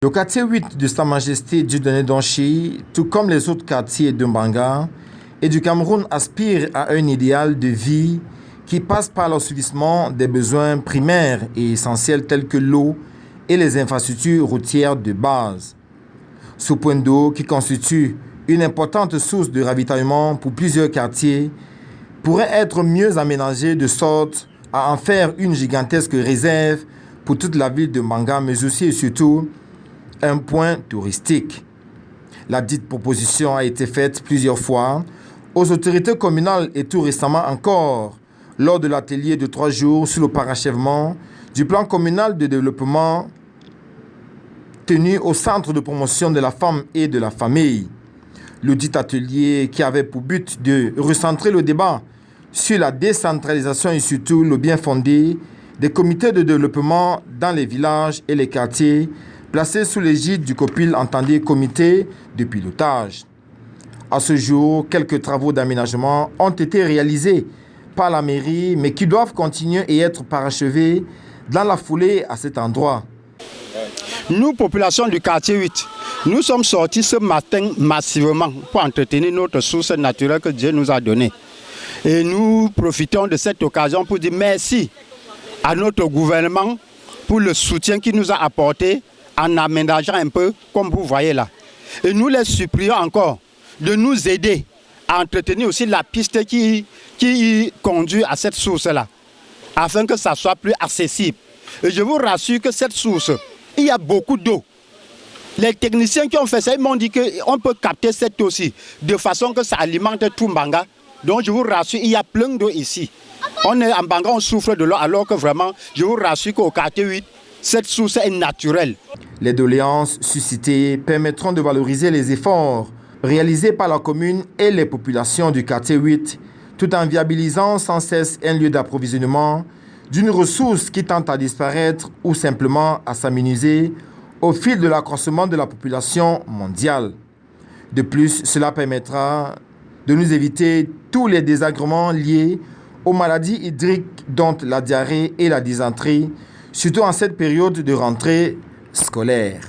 Le quartier 8 de Sa Majesté Dieudonné Donchi, tout comme les autres quartiers de Mbanga et du Cameroun, aspire à un idéal de vie qui passe par l'assouvissement des besoins primaires et essentiels tels que l'eau et les infrastructures routières de base. Ce point d'eau, qui constitue une importante source de ravitaillement pour plusieurs quartiers, pourrait être mieux aménagé de sorte à en faire une gigantesque réserve pour toute la ville de Mbanga, mais aussi et surtout un point touristique. La dite proposition a été faite plusieurs fois aux autorités communales et tout récemment encore lors de l'atelier de 3 jours sur le parachèvement du plan communal de développement tenu au Centre de promotion de la femme et de la famille. Le dit atelier, qui avait pour but de recentrer le débat sur la décentralisation et surtout le bien fondé des comités de développement dans les villages et les quartiers placés sous l'égide du COPIL, entendez comité de pilotage. À ce jour, quelques travaux d'aménagement ont été réalisés par la mairie, mais qui doivent continuer et être parachevés dans la foulée à cet endroit. Nous, population du quartier 8, nous sommes sortis ce matin massivement pour entretenir notre source naturelle que Dieu nous a donnée. Et nous profitons de cette occasion pour dire merci à notre gouvernement pour le soutien qu'il nous a apporté en aménageant un peu, comme vous voyez là. Et nous les supplions encore de nous aider à entretenir aussi la piste qui conduit à cette source-là, afin que ça soit plus accessible. Et je vous rassure que cette source, il y a beaucoup d'eau. Les techniciens qui ont fait ça, ils m'ont dit qu'on peut capter cette eau aussi, de façon que ça alimente tout Mbanga. Donc je vous rassure, il y a plein d'eau ici. On est en Mbanga, on souffre de l'eau, alors que vraiment, je vous rassure qu'au quartier 8, cette source est naturelle. Les doléances suscitées permettront de valoriser les efforts réalisés par la commune et les populations du quartier 8, tout en viabilisant sans cesse un lieu d'approvisionnement d'une ressource qui tente à disparaître ou simplement à s'amenuiser au fil de l'accroissement de la population mondiale. De plus, cela permettra de nous éviter tous les désagréments liés aux maladies hydriques dont la diarrhée et la dysenterie, surtout en cette période de rentrée scolaire.